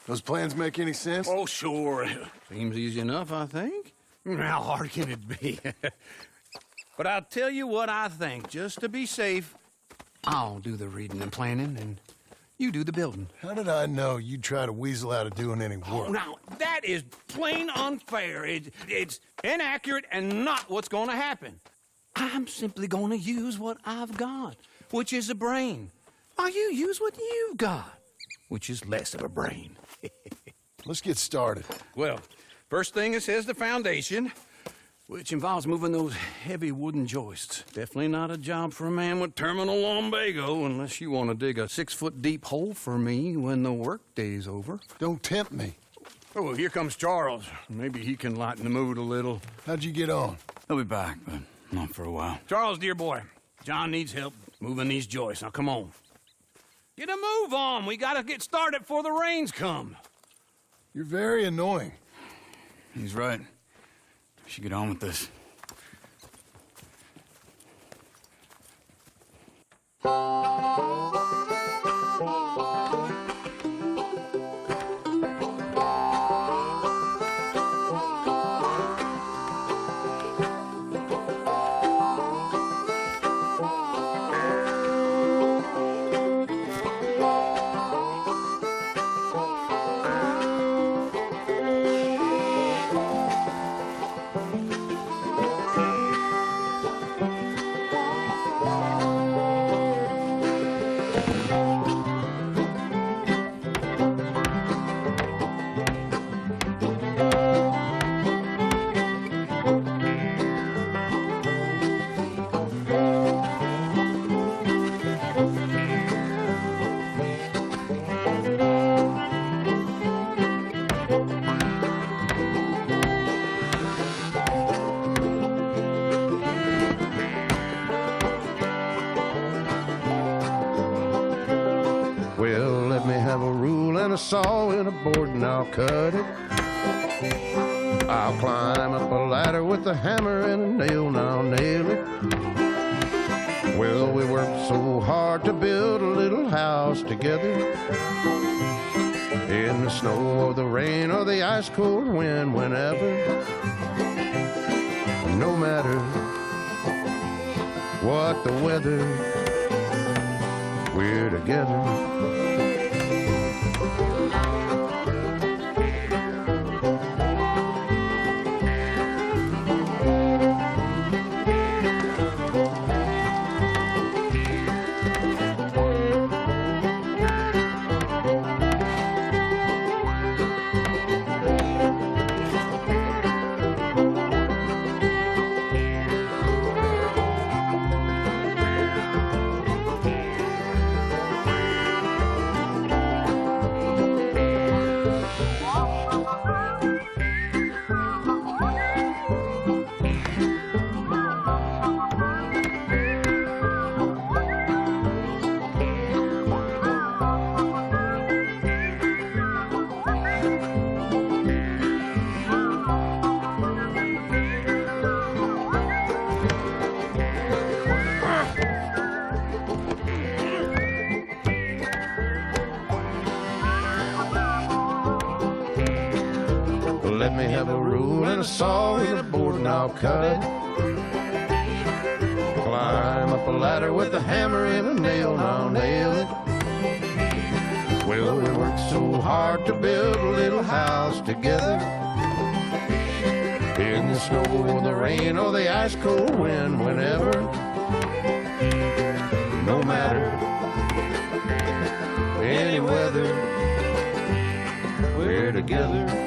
Those plans make any sense? Oh, sure. Seems easy enough, I think. How hard can it be? But I'll tell you what I think. Just to be safe, I'll do the reading and planning, and you do the building. How did I know you'd try to weasel out of doing any work? Now, that is plain unfair. It's inaccurate and not what's going to happen. I'm simply going to use what I've got, which is a brain. While you use what you've got, which is less of a brain. Let's get started. Well, first thing it says the foundation, which involves moving those heavy wooden joists. Definitely not a job for a man with terminal lumbago, unless you want to dig a 6-foot deep hole for me when the workday's over. Don't tempt me. Oh, here comes Charles. Maybe he can lighten the mood a little. How'd you get on? He'll be back, but not for a while. Charles, dear boy, John needs help moving these joists. Now, come on. Get a move on. We gotta get started before the rains come. You're very annoying. He's right. We should get on with this. Well, let me have a rule and a saw and a board and I'll cut it. I'll climb up a ladder with a hammer and a nail and I'll nail it. Well, we worked so hard to build a little house together. In the snow or the rain or the ice cold wind, whenever. No matter what the weather, we're together. Let me have a rule and a saw and a board and I'll cut it. Climb up a ladder with a hammer and a nail and I'll nail it. Well, we worked so hard to build a little house together. In the snow or the rain or the ice cold wind, whenever. No matter any weather, we're together.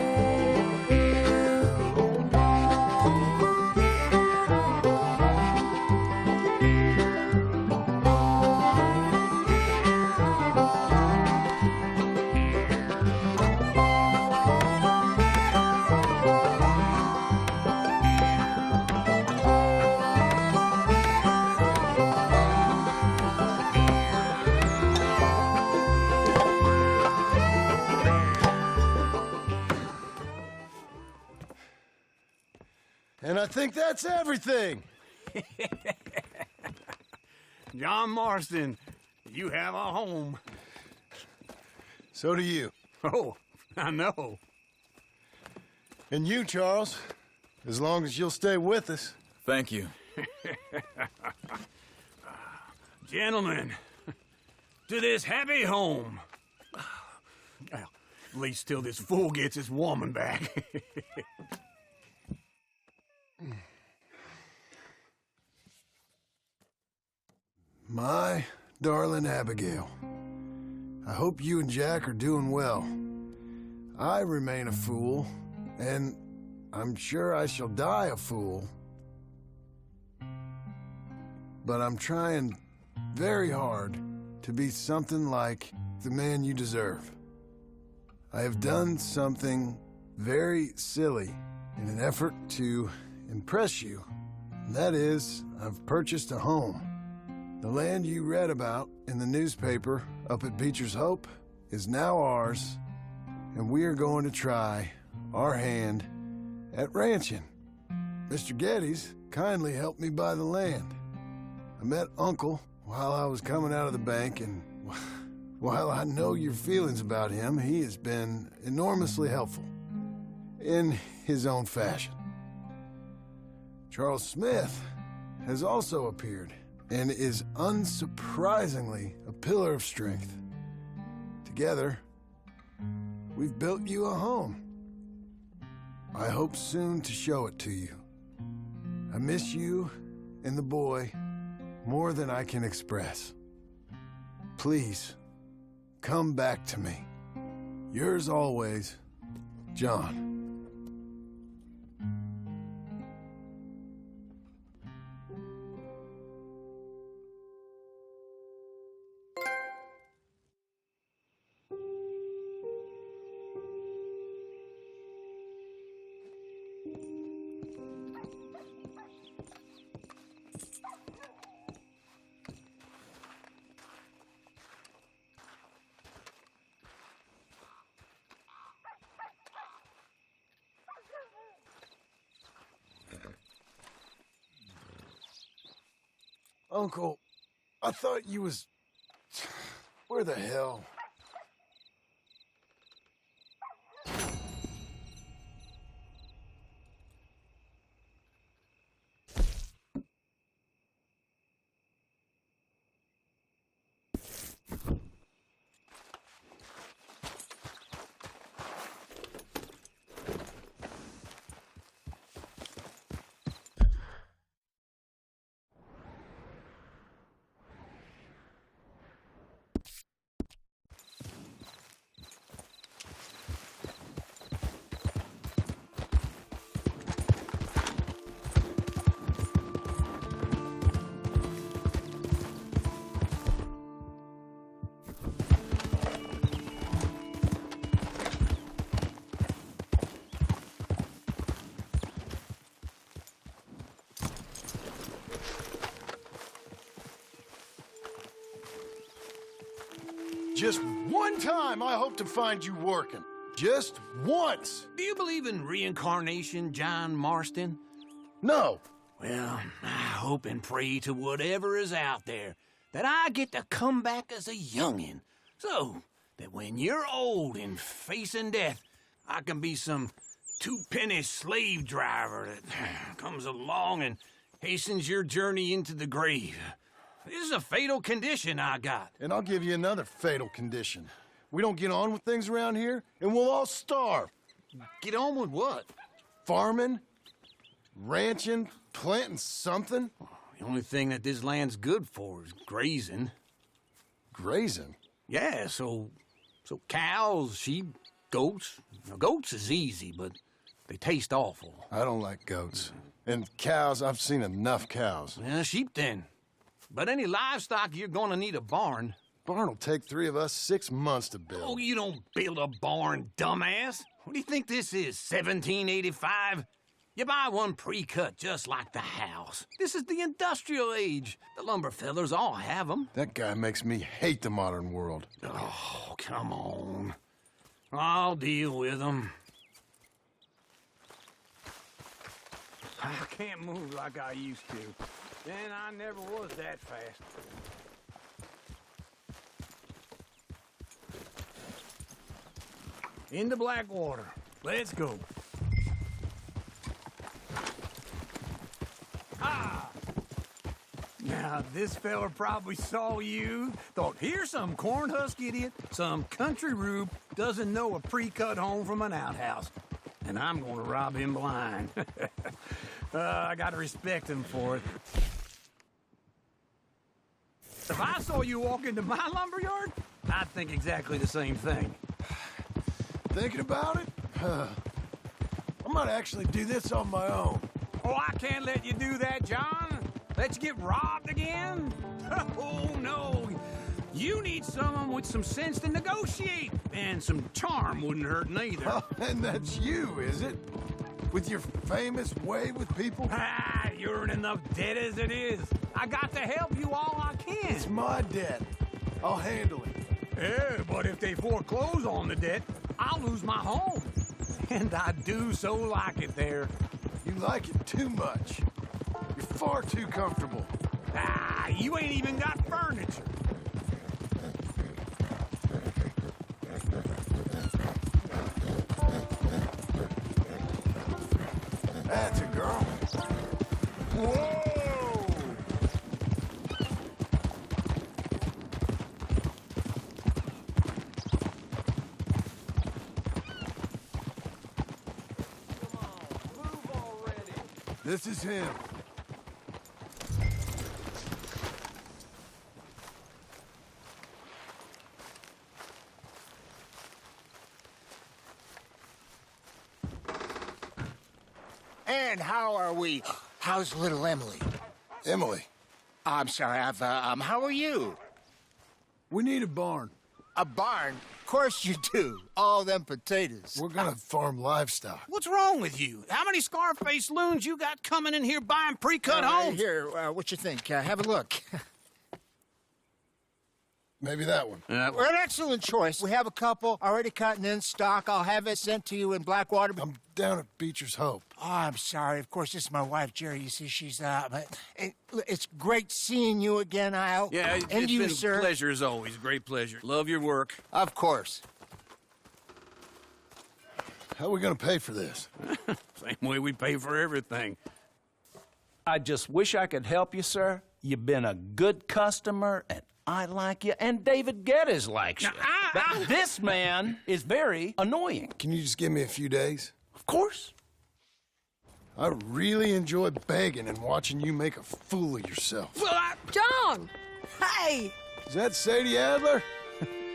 And I think that's everything. John Marston, you have a home. So do you. Oh, I know. And you, Charles, as long as you'll stay with us. Thank you. Gentlemen, to this happy home. Well, at least till this fool gets his woman back. My darling Abigail, I hope you and Jack are doing well. I remain a fool, and I'm sure I shall die a fool. But I'm trying very hard to be something like the man you deserve. I have done something very silly in an effort to impress you. And that is, I've purchased a home. The land you read about in the newspaper up at Beecher's Hope is now ours, and we are going to try our hand at ranching. Mr. Geddes kindly helped me buy the land. I met Uncle while I was coming out of the bank, and while I know your feelings about him, he has been enormously helpful in his own fashion. Charles Smith has also appeared and is unsurprisingly a pillar of strength. Together, we've built you a home. I hope soon to show it to you. I miss you and the boy more than I can express. Please, come back to me. Yours always, John. Uncle, I thought you was... Where the hell? Just one time I hope to find you working. Just once. Do you believe in reincarnation, John Marston? No. Well, I hope and pray to whatever is out there that I get to come back as a youngin', so that when you're old and facing death, I can be some two-penny slave driver that comes along and hastens your journey into the grave. This is a fatal condition I got. And I'll give you another fatal condition. We don't get on with things around here, and we'll all starve. Get on with what? Farming, ranching, planting something. The only thing that this land's good for is grazing. Grazing? Yeah, so cows, sheep, goats. Now, goats is easy, but they taste awful. I don't like goats. And cows, I've seen enough cows. Yeah, sheep then. But any livestock, you're gonna need a barn. Barn will take 3 of us 6 months to build. Oh, you don't build a barn, dumbass. What do you think this is, 1785? You buy one pre-cut just like the house. This is the industrial age. The lumber fellers all have them. That guy makes me hate the modern world. Oh, come on. I'll deal with them. I can't move like I used to. And I never was that fast. into Blackwater. Let's go. Ah! Now, this fella probably saw you, thought, here's some cornhusk idiot, some country rube, doesn't know a pre-cut home from an outhouse. And I'm gonna rob him blind. I gotta respect him for it. If I saw you walk into my lumberyard, I'd think exactly the same thing. Thinking about it? I might actually do this on my own. Oh, I can't let you do that, John. Let you get robbed again? Oh, no. You need someone with some sense to negotiate. And some charm wouldn't hurt neither. Oh, and that's you, is it? With your famous way with people? Ah, you're in enough debt as it is. I got to help you all I can. It's my debt. I'll handle it. Yeah, but if they foreclose on the debt, I'll lose my home. And I do so like it there. You like it too much. You're far too comfortable. Ah, you ain't even got furniture. That's a girl. Whoa! This is him. And how are we? How's little Emily? Emily, I'm sorry, how are you? we need a barn. A barn? Of course you do. All them potatoes. We're gonna farm livestock. What's wrong with you? How many Scarface loons you got coming in here buying pre-cut homes? Here, what you think? Have a look. Maybe that one. We're an excellent choice. We have a couple already cut and in stock. I'll have it sent to you in Blackwater. I'm down at Beecher's Hope. Oh, I'm sorry. Of course, this is my wife, Jerry. You see, she's it's great seeing you again, Al. Yeah, and it's you, been sir. a pleasure as always. Great pleasure. Love your work. Of course. How are we gonna pay for this? Same way we pay for everything. I just wish I could help you, sir. You've been a good customer, and I like you, and David Geddes likes you. But this man is very annoying. Can you just give me a few days? Of course. I really enjoy begging and watching you make a fool of yourself. John! Hey! Is that Sadie Adler?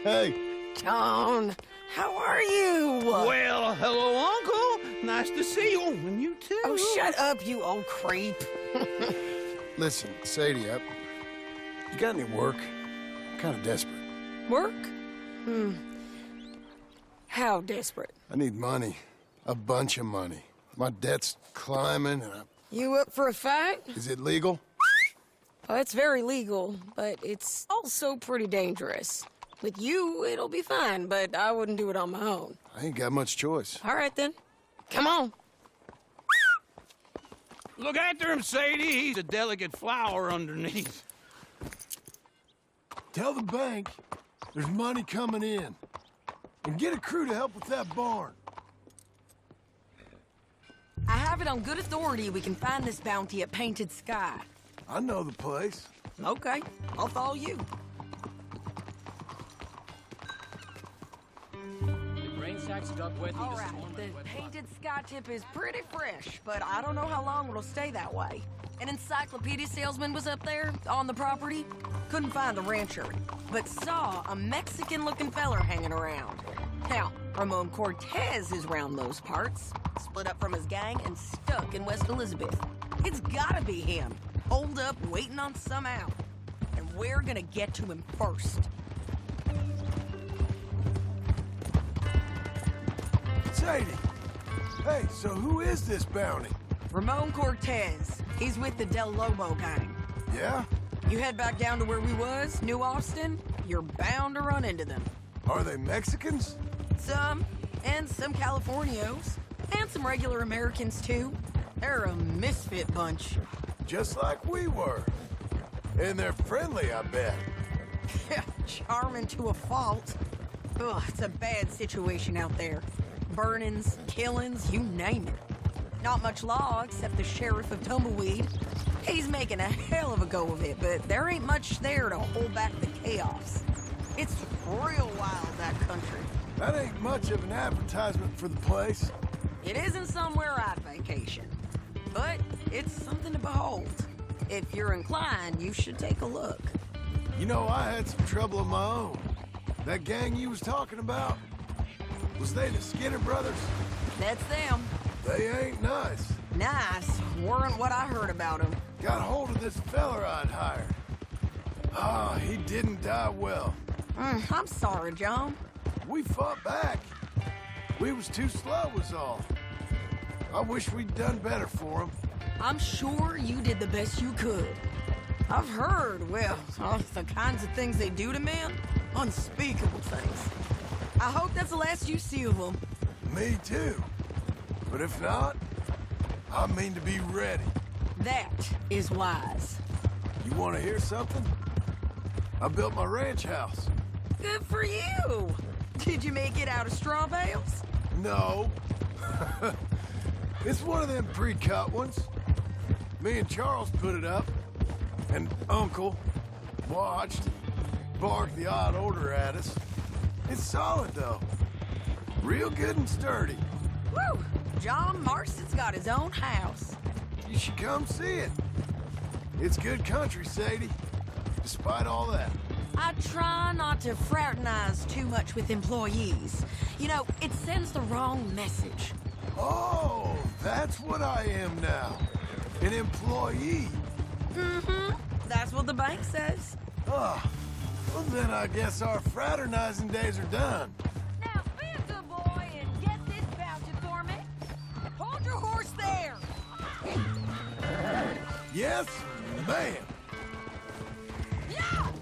Hey. John, how are you? Well, hello, Uncle. Nice to see you. And you too. Oh, shut up, you old creep. Listen, Sadie, you got any work? I'm kind of desperate. Work? How desperate? I need money. A bunch of money. My debt's climbing, and You up for a fight? Is it legal? Oh, it's very legal, but it's also pretty dangerous. With you, it'll be fine, but I wouldn't do it on my own. I ain't got much choice. All right, then. Come on. Look after him, Sadie. He's a delicate flower underneath. Tell the bank there's money coming in. And get a crew to help with that barn. I have it on good authority we can find this bounty at Painted Sky. I know the place. Okay, I'll follow you. All right, the Painted Sky tip is pretty fresh, but I don't know how long it'll stay that way. An encyclopedia salesman was up there on the property. Couldn't find the rancher, but saw a Mexican-looking feller hanging around. Now, Ramon Cortez is round those parts, split up from his gang and stuck in West Elizabeth. It's gotta be him, holed up waiting on some out. And we're gonna get to him first. Sadie! Hey, so who is this bounty? Ramon Cortez. He's with the Del Lobo gang. Yeah? You head back down to where we was, New Austin, you're bound to run into them. Are they Mexicans? Some, and some Californios, and some regular Americans too. They're a misfit bunch. Just like we were. And they're friendly, I bet. Yeah, charming to a fault. Ugh, it's a bad situation out there. Burnings, killings, you name it. Not much law except the sheriff of Tumbleweed. He's making a hell of a go of it, but there ain't much there to hold back the chaos. It's real wild, that country. That ain't much of an advertisement for the place. It isn't somewhere I'd vacation, but it's something to behold. If you're inclined, you should take a look. You know, I had some trouble of my own. That gang you was talking about, was they the Skinner brothers? That's them. They ain't nice. Nice. Weren't what I heard about them. Got hold of this feller I'd hired. Ah, he didn't die well. I'm sorry, John. We fought back. We was too slow was all. I wish we'd done better for him. I'm sure you did the best you could. I've heard, well, the kinds of things they do to men. Unspeakable things. I hope that's the last you see of them. Me too. But if not, I mean to be ready. That is wise. You want to hear something? I built my ranch house. Good for you. Did you make it out of straw bales? No. It's one of them pre-cut ones. Me and Charles put it up. And Uncle watched, barked the odd order at us. It's solid, though. Real good and sturdy. Woo! John Marston's got his own house. You should come see it. It's good country, Sadie. Despite all that. I try not to fraternize too much with employees. You know, it sends the wrong message. Oh, that's what I am now. An employee. Mm-hmm. That's what the bank says. Ah, well then I guess our fraternizing days are done. Now be a good boy and get this voucher for me. Hold your horse there. Yes, ma'am. Yeah!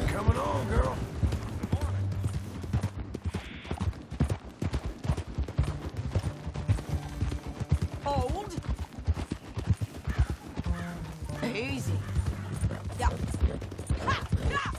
Coming on, girl. Hold. Easy. Yeah. Ha! Ha!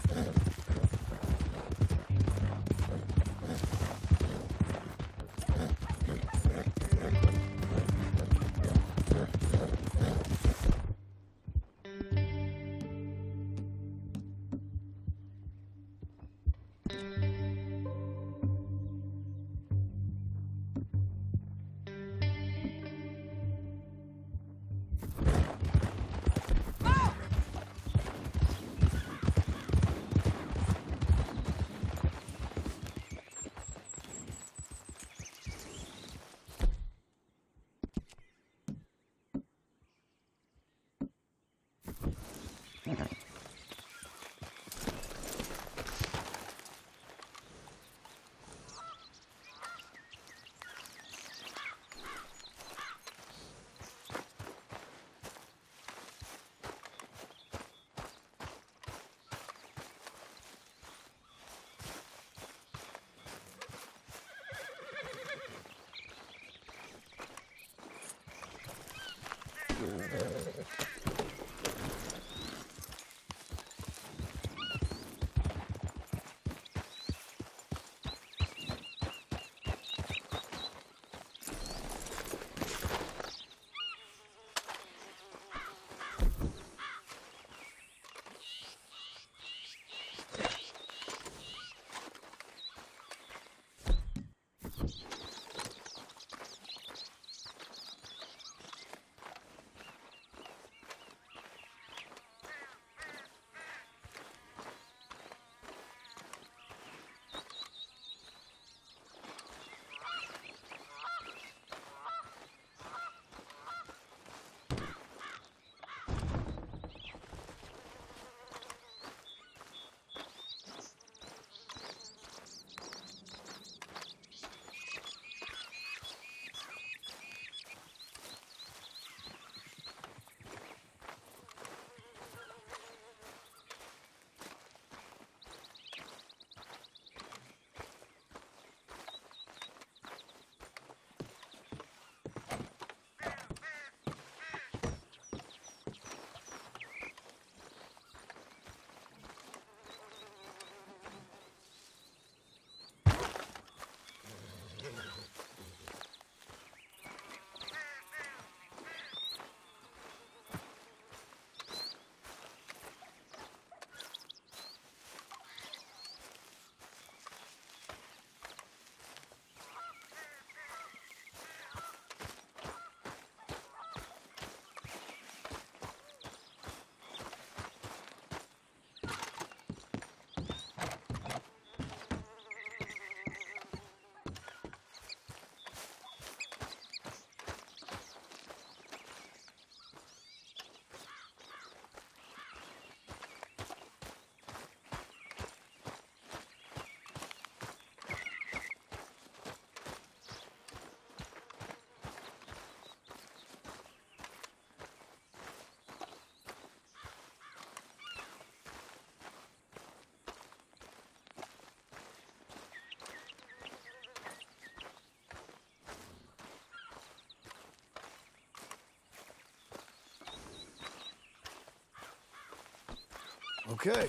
Okay.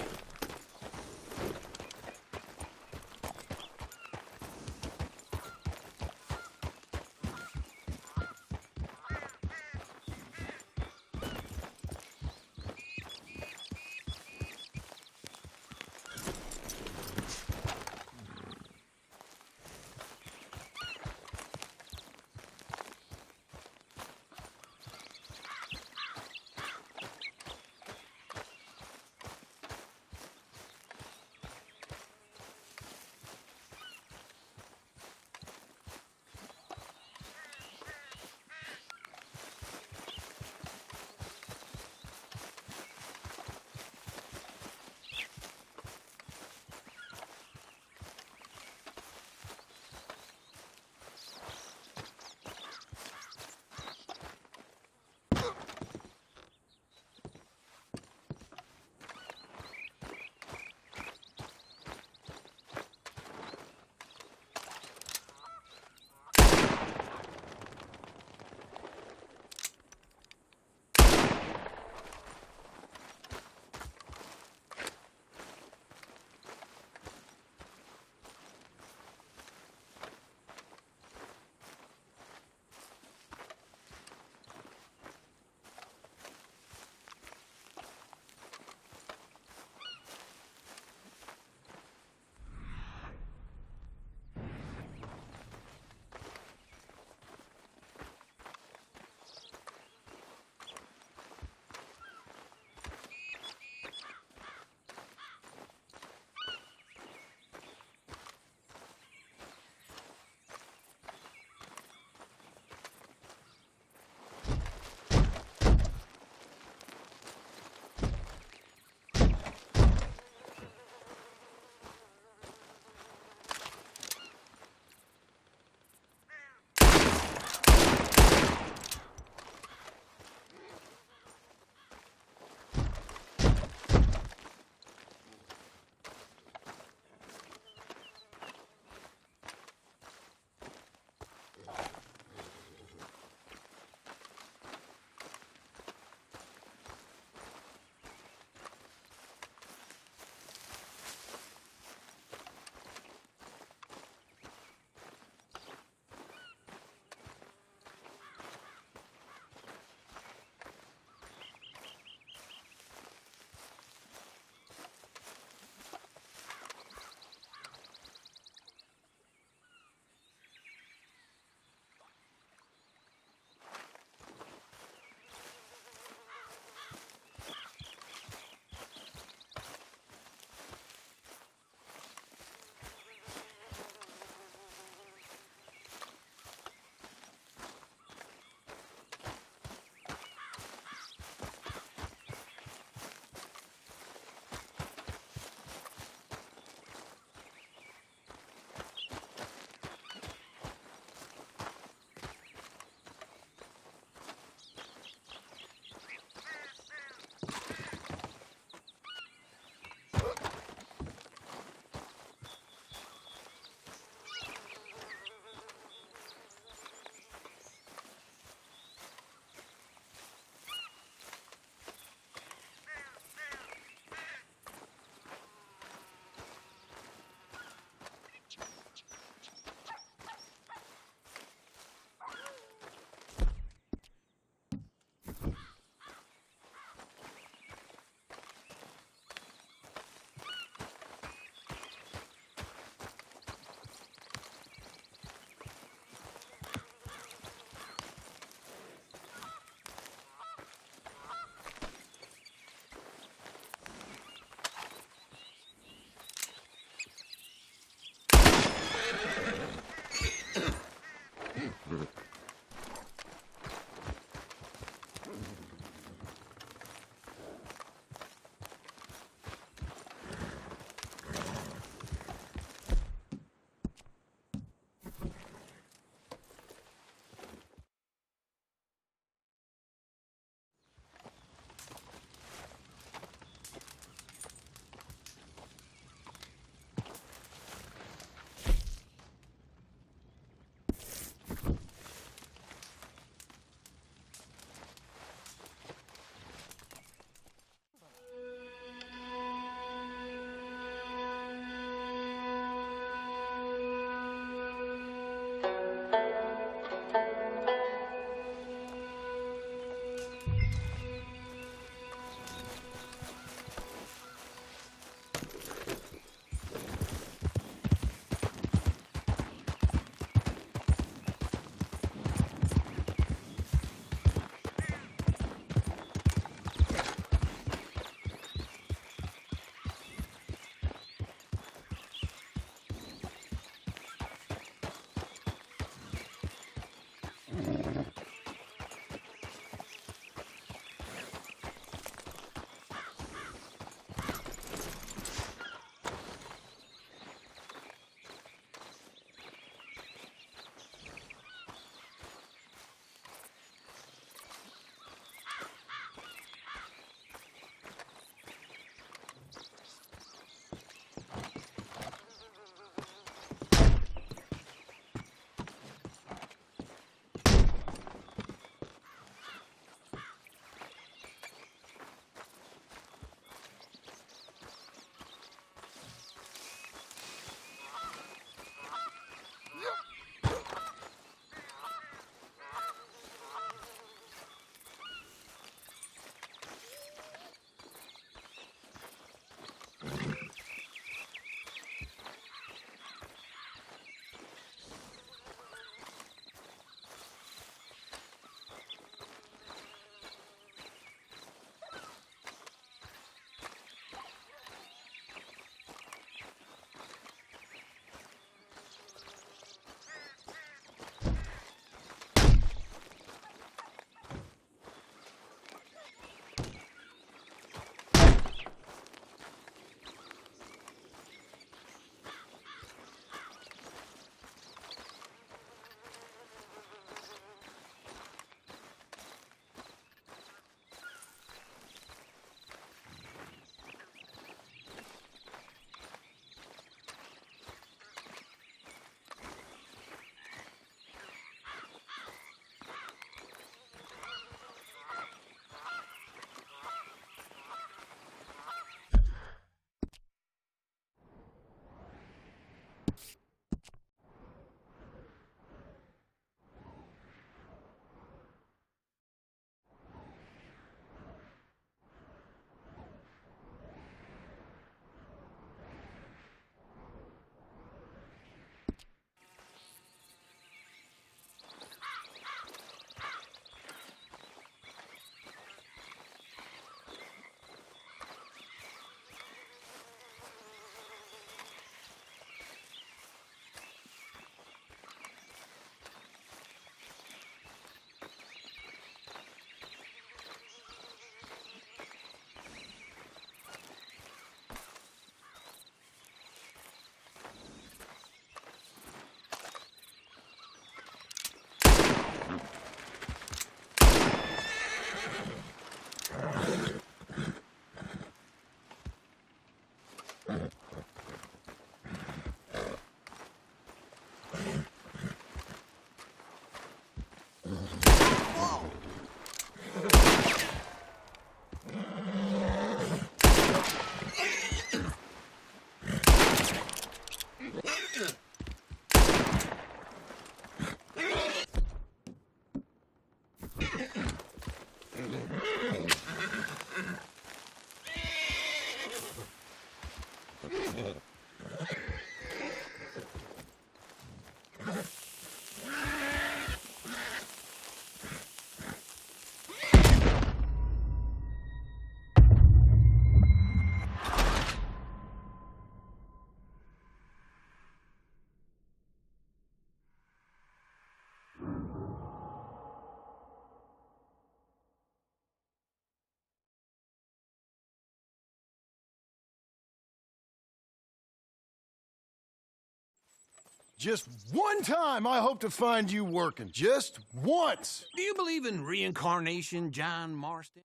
Just one time I hope to find you working. Just once. Do you believe in reincarnation, John Marston?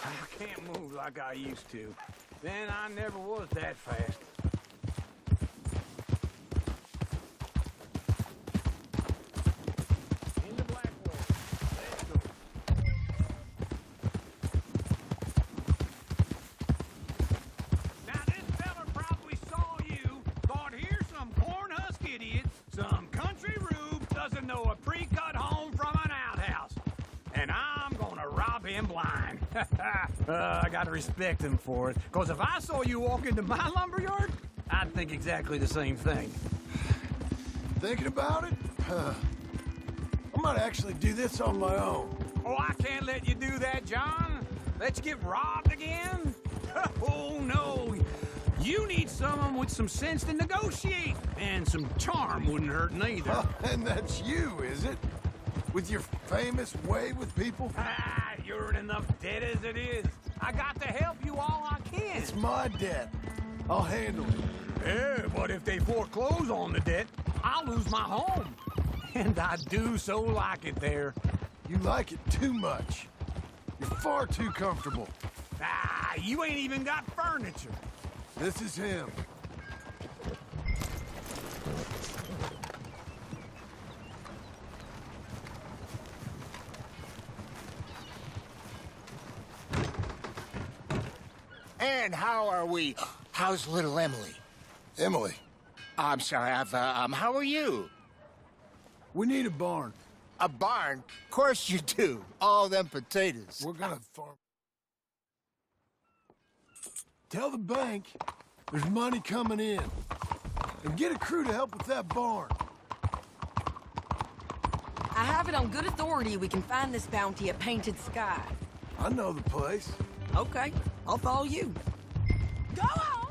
I can't move like I used to. Then I never was that fast. Into Blackwater. Let's go. Now this fella probably saw you, thought here's some corn-husk idiot, some country rube, doesn't know a pre-cut home from an outhouse. And I'm gonna rob him blind. I gotta respect him for it, because if I saw you walk into my lumberyard, I'd think exactly the same thing. Thinking about it? I might actually do this on my own. Oh, I can't let you do that, John. Let you get robbed again? Oh, no. You need someone with some sense to negotiate, and some charm wouldn't hurt neither. And that's you, is it? With your famous way with people? Ah, you're in enough debt as it is. I got to help you all I can. It's my debt. I'll handle it. Yeah, but if they foreclose on the debt, I'll lose my home. And I do so like it there. You like it too much. You're far too comfortable. Ah, you ain't even got furniture. This is him. And how are we? How's little Emily? Emily, I'm sorry, how are you? we need a barn. A barn? Of course you do. All them potatoes. We're gonna farm. Tell the bank there's money coming in. And get a crew to help with that barn. I have it on good authority we can find this bounty at Painted Sky. I know the place. Okay, I'll follow you. Go on!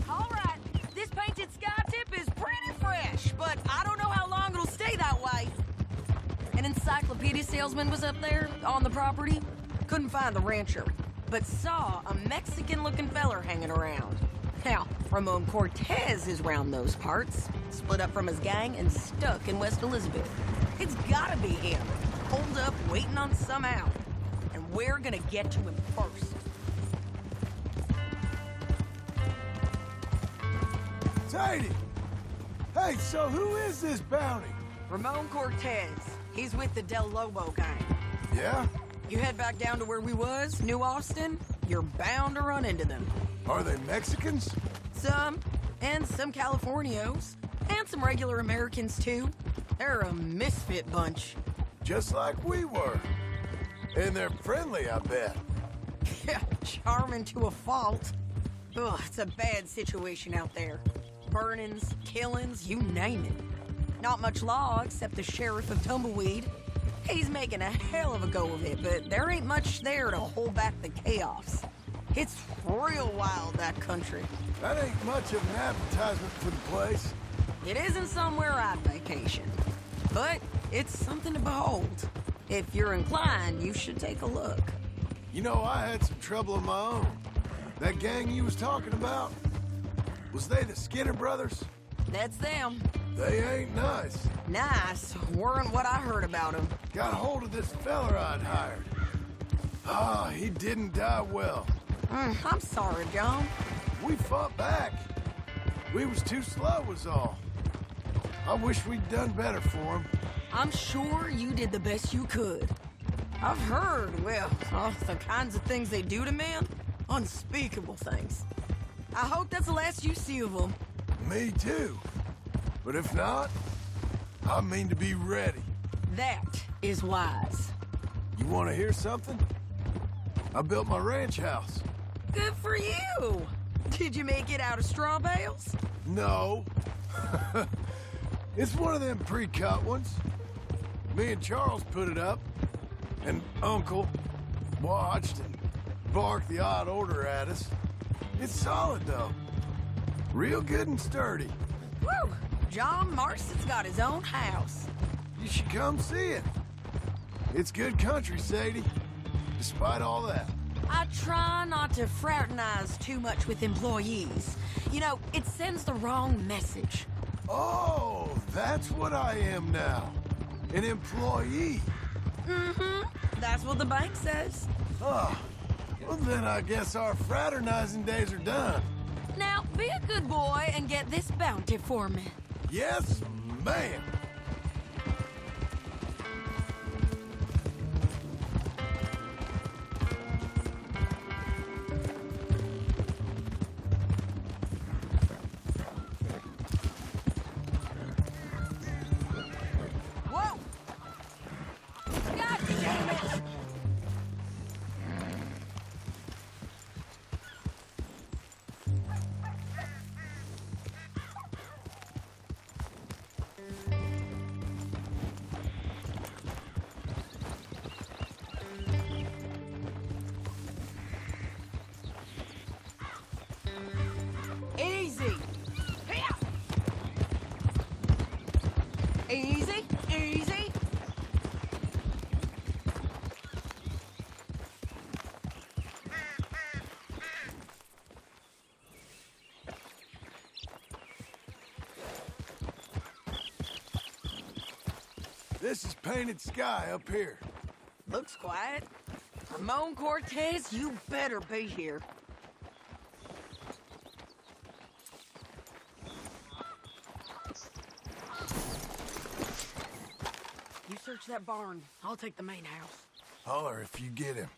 All right, this Painted Sky tip is pretty fresh, but I don't know how long it'll stay that way. An encyclopedia salesman was up there on the property. Couldn't find the rancher, but saw a Mexican-looking feller hanging around. Now, Ramon Cortez is round those parts, split up from his gang and stuck in West Elizabeth. It's gotta be him, holed up waiting on some out. And we're gonna get to him first. Sadie! Hey, so who is this bounty? Ramon Cortez. He's with the Del Lobo gang. Yeah? You head back down to where we was, New Austin, you're bound to run into them. Are they Mexicans? Some, and some Californios, and some regular Americans too. They're a misfit bunch. Just like we were. And they're friendly, I bet. Yeah, charming to a fault. Ugh, it's a bad situation out there. Burnings, killings, you name it. Not much law except the sheriff of Tumbleweed. He's making a hell of a go of it, but there ain't much there to hold back the chaos. It's real wild, that country. That ain't much of an advertisement for the place. It isn't somewhere I'd vacation, but it's something to behold. If you're inclined, you should take a look. You know, I had some trouble of my own. That gang you was talking about, was they the Skinner brothers? That's them. They ain't nice. Nice. Weren't what I heard about him. Got a hold of this fella I'd hired. Ah, he didn't die well. I'm sorry, John. We fought back. We was too slow was all. I wish we'd done better for him. I'm sure you did the best you could. I've heard, well, the kinds of things they do to men. Unspeakable things. I hope that's the last you see of them. Me too. But if not, I mean to be ready. That is wise. You want to hear something? I built my ranch house. Good for you. Did you make it out of straw bales? No. It's one of them pre-cut ones. Me and Charles put it up, and Uncle watched and barked the odd order at us. It's solid, though. Real good and sturdy. Woo! John Marston's got his own house. You should come see it. It's good country, Sadie. Despite all that. I try not to fraternize too much with employees. You know, it sends the wrong message. Oh, that's what I am now. An employee. Mm-hmm. That's what the bank says. Oh, well then I guess our fraternizing days are done. Now, be a good boy and get this bounty for me. Yes, ma'am. Whoa! God damn it! Easy. Here. Easy, easy. This is painted sky up here. Looks quiet. Ramon Cortez, you better be here. You search that barn. I'll take the main house. Holler if you get him.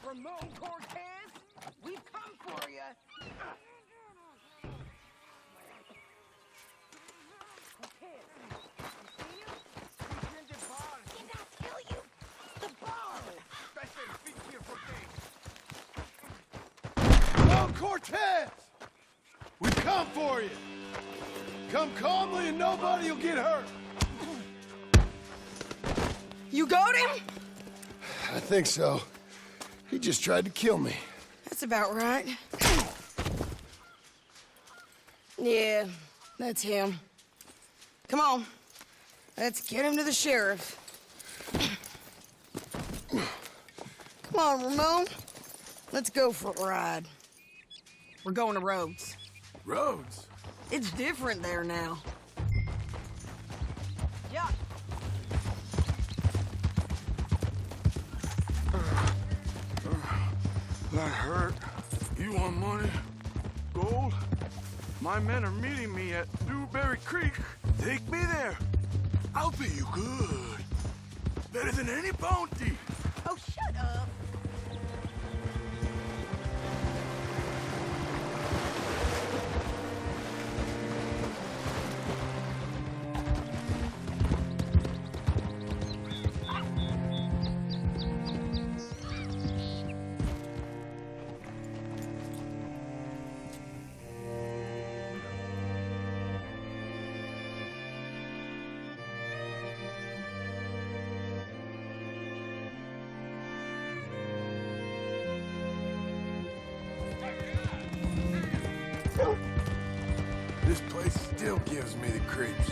Ramon Cortez, we've come for you. Cortez, you see him? He's in the barn. Did I tell you? The barn. Oh, Cortez! We come for you. Come calmly and nobody will get hurt. You got him? I think so. He just tried to kill me. That's about right. Yeah, that's him. Come on. Let's get him to the sheriff. Come on, Ramon. Let's go for a ride. We're going to Rhodes. Rhodes? It's different there now. Yeah. That hurt. You want money? Gold? My men are meeting me at Dewberry Creek. Take me there. I'll pay you good. Better than any bounty. Oh, shut up. This place still gives me the creeps.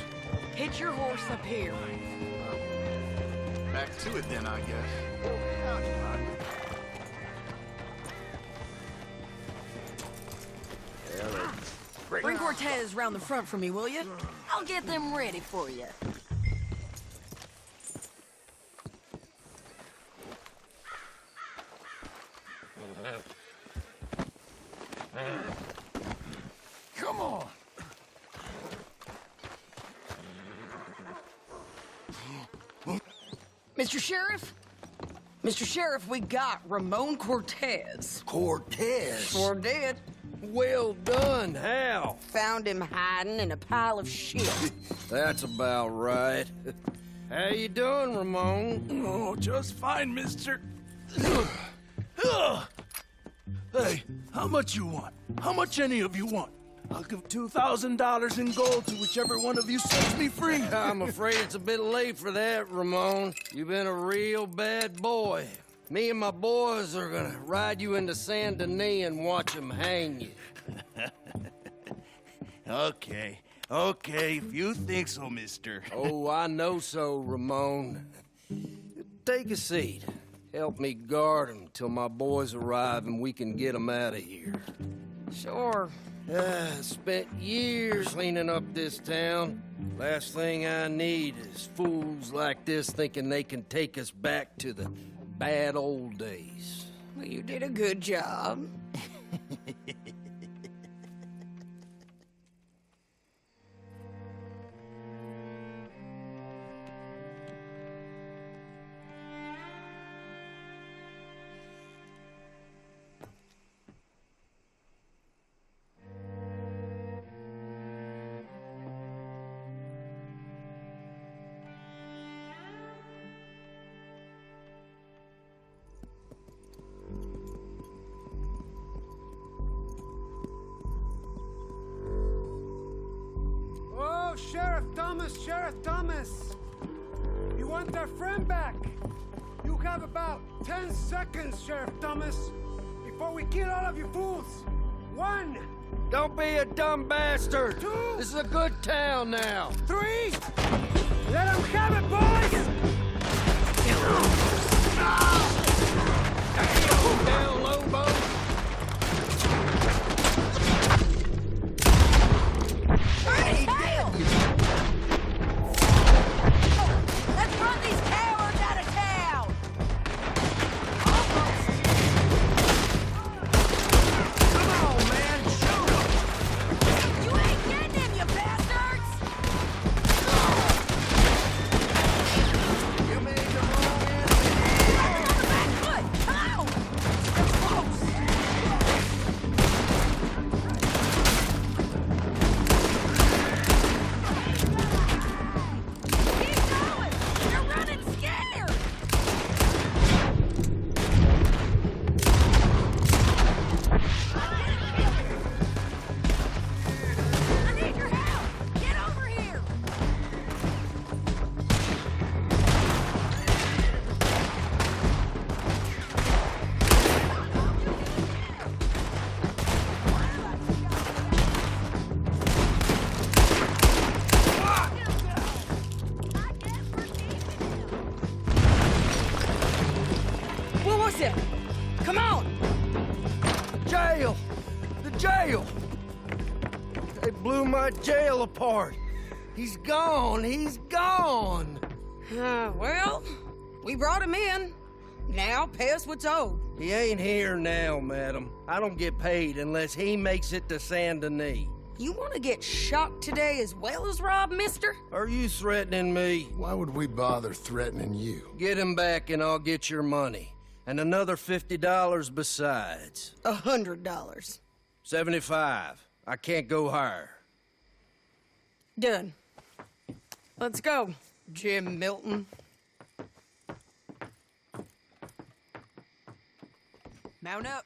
Hitch your horse up here. Back to it then, I guess. Bring Cortez round the front for me, will you? I'll get them ready for you. Come on. Mr. Sheriff? Mr. Sheriff, we got Ramon Cortez. Cortez? Sure did. Well done, Hal. Found him hiding in a pile of shit. That's about right. How you doing, Ramon? Oh, just fine, mister. Hey, how much you want? How much any of you want? I'll give $2,000 in gold to whichever one of you sets me free. I'm afraid it's a bit late for that, Ramon. You've been a real bad boy. Me and my boys are gonna ride you into Saint Denis and watch them hang you. Okay, if you think so, mister. Oh, I know so, Ramon. Take a seat. Help me guard them till my boys arrive and we can get them out of here. Sure. Spent years cleaning up this town. Last thing I need is fools like this thinking they can take us back to the bad old days. Well, you did a good job. Oh, Sheriff Thomas! You want our friend back? You have about 10 seconds, Sheriff Thomas, before we kill all of you fools. 1, Don't be a dumb bastard! 2, This is a good town now. 3! Let them have it, boys! Down, Lobo! Hey, let's run these cowards out of town! Come on, man! Shoot 'em! You ain't getting him, you bastards! You made the wrong enemy. On the back foot! Come on! That's close! Keep going! You're running scared! I need your help! Get over here! What was it? Come on! Jail! The jail! They blew my jail apart. He's gone! He's gone! Well, we brought him in. Now pay us what's owed. He ain't here now, madam. I don't get paid unless he makes it to Saint Denis. You want to get shot today as well as Rob, mister? Are you threatening me? Why would we bother threatening you? Get him back and I'll get your money. And another $50 besides. $100. 75. I can't go higher. Done. Let's go, Jim Milton. Mount up.